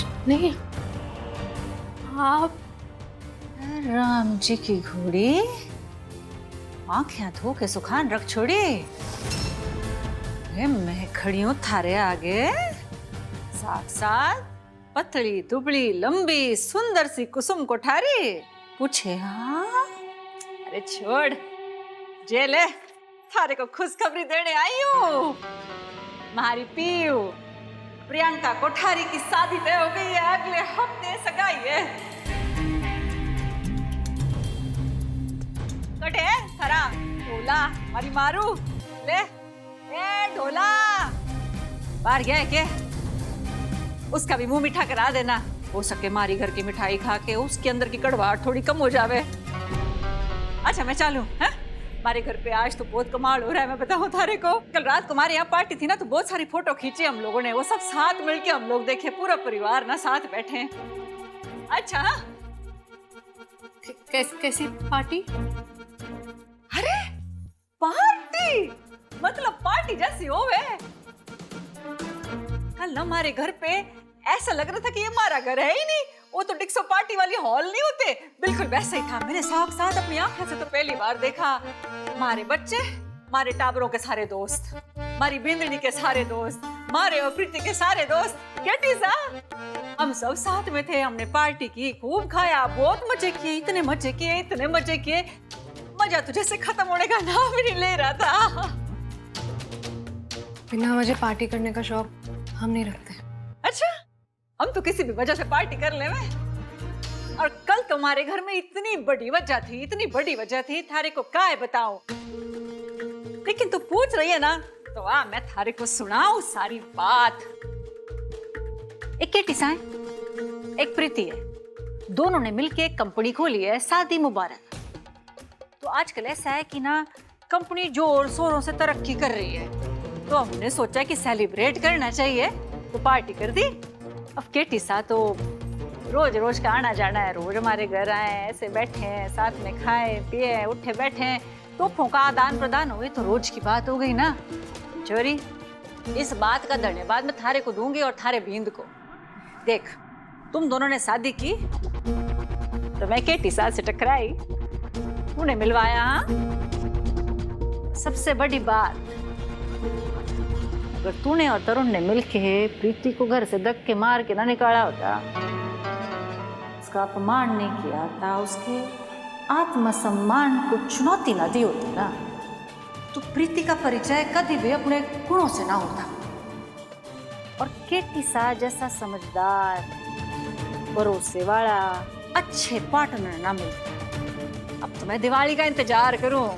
कुछ नहीं। आप राम जी की घोड़ी आंखें धो के सुखान रख छोड़ी। मैं खड़ी हूँ थारे आगे, साक्षात पतली दुबली लंबी सुंदर सी कुसुम कोठारी। पूछे हाँ? अरे छोड़, जेले थारे को खुशखबरी देने आई हूँ। मारी पीयू प्रियंका कोठारी की शादी तय हो गई है, अगले हफ्ते सगाई है। कटे थारा ढोला मारी मारू ले, ए ढोला बाहर गया है के? उसका भी मुंह मीठा करा देना, हो सके मारी घर की मिठाई खा के उसके अंदर की कड़वाहट थोड़ी कम हो जावे। अच्छा मैं चालू है? हमारे घर पे आज तो बहुत कमाल हो रहा है, मैं बताऊं थारे को। कल रात को हमारे यहाँ पार्टी थी ना, तो बहुत सारी फोटो खींची हम लोगों ने, वो सब साथ मिलके हम लोग देखे, पूरा परिवार ना साथ बैठे। अच्छा कैसी पार्टी? अरे पार्टी मतलब पार्टी जैसी होवे। कल ना हमारे घर पे ऐसा लग रहा था कि ये हमारा घर है ही नहीं, वो तो डिक्सो पार्टी वाली हॉल नहीं होते, बिल्कुल वैसा ही था। मैंने साथ अपनी आंखों से तो पहली बार देखा। हमारे बच्चे, हमारे टाबरों के सारे दोस्त, हमारी बिंदनी के सारे दोस्त, हमारे और प्रीति के सारे दोस्त, गेटी सा हम सब साथ में थे। हमने पार्टी की, खूब खाया, बहुत मजे किए, इतने मजे किए मजा तो जैसे खत्म होने का नाम ही नहीं ले रहा था। बिना वजह पार्टी करने का शौक हम नहीं रखते। अच्छा, हम तो किसी भी वजह से पार्टी कर ले में। और कल तुम्हारे घर में इतनी बड़ी वजह थी, थारे को क्या बताऊं। लेकिन तू पूछ रही है ना, तो मैं थारे को सुनाऊं सारी बात। एक केटी सा है, एक प्रीति है, दोनों ने मिलके एक कंपनी खोली है, शादी मुबारक। तो आजकल ऐसा है कि ना कंपनी जोर शोरों से तरक्की कर रही है, तो हमने सोचा कि सेलिब्रेट करना चाहिए, तो पार्टी कर दी। अब केटी सा तो रोज का आना जाना है, रोज हमारे घर आए, ऐसे बैठे हैं, साथ में खाए पिए, उठे बैठे, तोहफों का आदान प्रदान हुए, तो रोज की बात हो गई ना। चोरी, इस बात का धन्यवाद मैं थारे को दूंगी और थारे बींद को। देख, तुम दोनों ने शादी की तो मैं केटी सा से टकराई, उन्हें मिलवाया। सबसे बड़ी बात, अगर तूने और तरुण ने मिलके प्रीति को घर से धक्के मार के ना निकाला होता, उसका अपमान नहीं किया था, उसके आत्मसम्मान को चुनौती ना दी होती ना, तो प्रीति का परिचय कभी भी अपने गुणों से ना होता। और केटी सा जैसा समझदार, भरोसे वाला, अच्छे पार्टनर ना मिलता। अब तो मैं दिवाली का इंतजार करूं,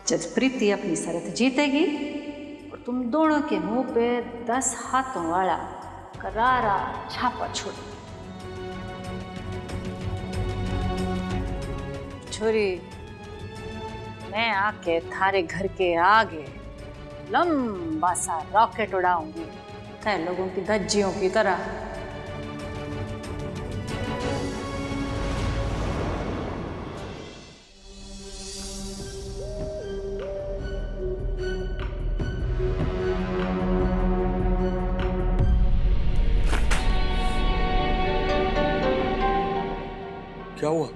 जब प्रीति अपनी शर्त जीतेगी और तुम दोनों के मुंह पे 10 हाथों वाला करारा छापा छोड़। छोरी, मैं आके थारे घर के आगे लंबा सा रॉकेट उड़ाऊंगी, कई लोगों की धज्जियों की तरह। क्या हुआ?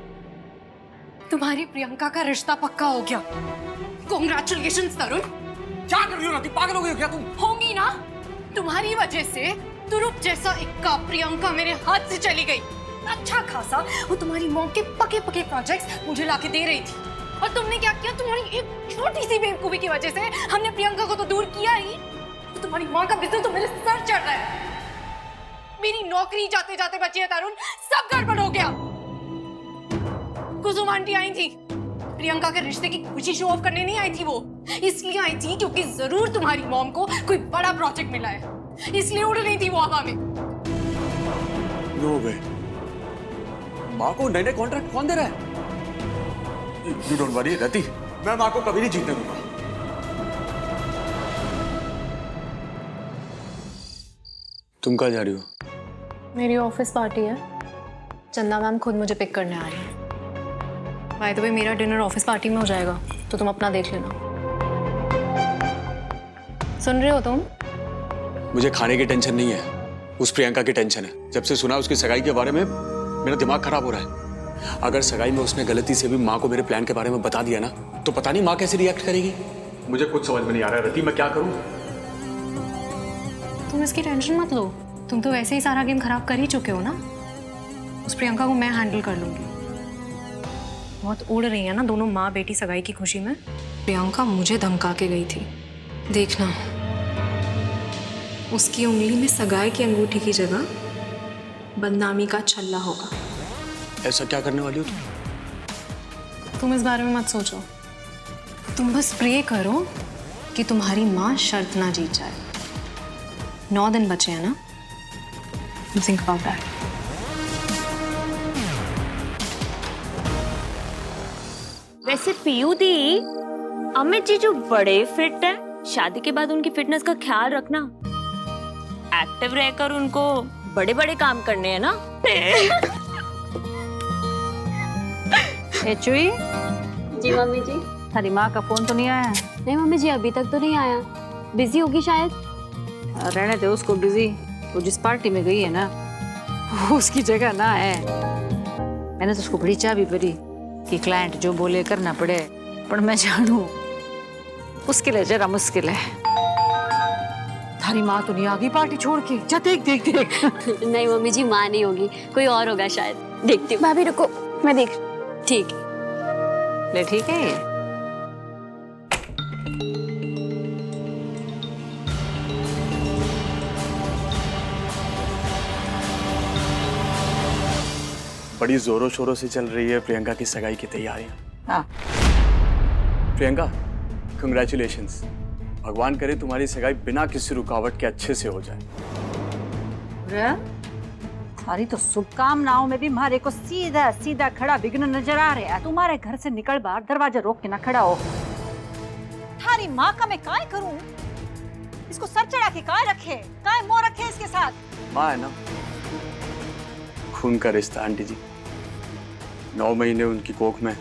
तुम्हारी प्रियंका का रिश्ता पक्का हो गया। कांग्रेचुलेशंस तरुण। क्या कर रही हो राती, पागल हो गई हो क्या तुम? होंगी ना, तुम्हारी वजह से तुरुप जैसा इक्का प्रियंका मेरे हाथ से चली गई। अच्छा खासा वो तुम्हारी मॉम के पके प्रोजेक्ट्स मुझे लाके दे रही थी, और तुमने क्या किया? तुम्हारी एक छोटी सी बेवकूफी की वजह से हमने प्रियंका को तो दूर किया ही, तो तुम्हारी माँ का बिजनेस तो मेरे सर चढ़ रहा है। मेरी नौकरी जाते जाते बची है तरुण, सब गड़बड़ हो गया। कुसुम आंटी आई थी, प्रियंका के रिश्ते की खुशी शो ऑफ करने नहीं आई थी, वो इसलिए आई थी क्योंकि जरूर तुम्हारी मॉम को कोई बड़ा प्रोजेक्ट मिला है, इसलिए उड़ रही थी वो हवा में। नो वे, माँ को नए कॉन्ट्रैक्ट कौन दे रहा है? यू डोंट वरी रति, मैं माँ को कभी नहीं जीतने दूंगा। तुम कहाँ जा रही हो? मेरी ऑफिस पार्टी है, चंदा मैम खुद मुझे पिक करने आ रही है। बाय द वे, मेरा डिनर ऑफिस पार्टी में हो जाएगा, तो तुम अपना देख लेना। सुन रहे हो तुम? मुझे खाने की टेंशन नहीं है, उस प्रियंका की टेंशन है। जब से सुना उसकी सगाई के बारे में मेरा दिमाग खराब हो रहा है। अगर सगाई में उसने गलती से भी माँ को मेरे प्लान के बारे में बता दिया ना, तो पता नहीं माँ कैसे रिएक्ट करेगी। मुझे कुछ समझ में नहीं आ रहा है रति, मैं क्या करूँ? तुम इसकी टेंशन मत लो, तुम तो वैसे ही सारा गेम खराब कर ही चुके हो ना। उस प्रियंका को मैं हैंडल कर लूंगी। बहुत उड़ रही है ना दोनों माँ बेटी सगाई की खुशी में। प्रियंका मुझे धमका के गई थी, देखना उसकी उंगली में सगाई की अंगूठी की जगह बदनामी का छल्ला होगा। ऐसा क्या करने वाली हो तुम इस बारे में मत सोचो, तुम बस प्रे करो कि तुम्हारी माँ शर्त ना जीत जाए। 9 दिन बचे हैं ना, थिंक अबाउट दैट। वैसे पीयू दी, अमित जी जो बड़े फिट है, शादी के बाद उनकी फिटनेस का ख्याल रखना। एक्टिव रहकर उनको बड़े बड़े काम करने हैं ना। चुई, जी मम्मी जी। थारी माँ का फोन तो नहीं आया? नहीं मम्मी जी, अभी तक तो नहीं आया, बिजी होगी शायद। रहने दे उसको बिजी, वो जिस पार्टी में गई है ना वो उसकी जगह ना है। मैंने तो उसको बड़ी चाबी भरी कि क्लाइंट जो बोले करना पड़े, पर मैं जानू उसके लिए जरा मुश्किल है। थारी माँ तो नहीं आ गई पार्टी छोड़ के? जा देख देख देख। नहीं मम्मी जी, माँ नहीं होगी, कोई और होगा शायद। देखती हूँ। भाभी रुको, मैं देख। ठीक है। ले ठीक है ये। बड़ी जोरों शोरों से चल रही है प्रियंका की सगाई की तैयारियां। हाँ। प्रियंका, कंग्रेचुलेशंस। भगवान करे तुम्हारी सगाई बिना किसी रुकावट के अच्छे से हो जाए। सारी तो शुभकामनाओं में भी मारे को सीधा सीधा खड़ा विघ्न नजर आ रहा है। तुम्हारे घर से निकल बाहर दरवाजा रोक के ना खड़ा हो। थारी माँ का मैं काय करूं? इसको सर चढ़ा के काय रखे, काय मोह रखे इसके साथ? माँ है ना, खून का रिश्ता आंटी जी। 9 महीने उनकी कोख में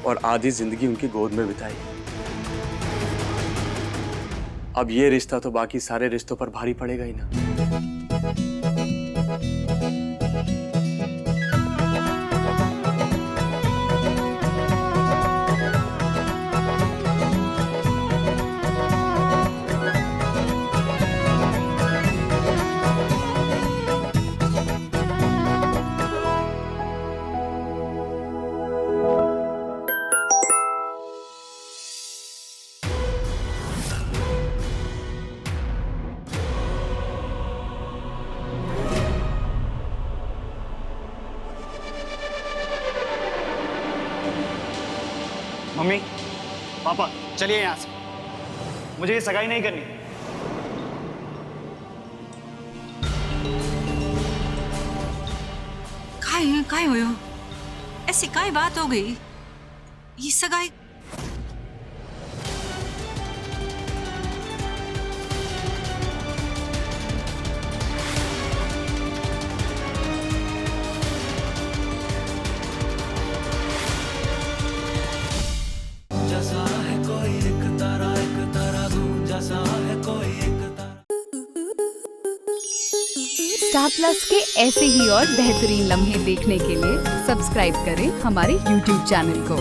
और आधी जिंदगी उनकी गोद में बिताई। अब ये रिश्ता तो बाकी सारे रिश्तों पर भारी पड़ेगा ही ना। मम्मी, पापा, चलिए यहाँ से। मुझे ये सगाई नहीं करनी। काय होयो? ऐसी काय बात हो गई? ये सगाई स्टार प्लस के ऐसे ही और बेहतरीन लम्हे देखने के लिए सब्सक्राइब करें हमारे YouTube चैनल को।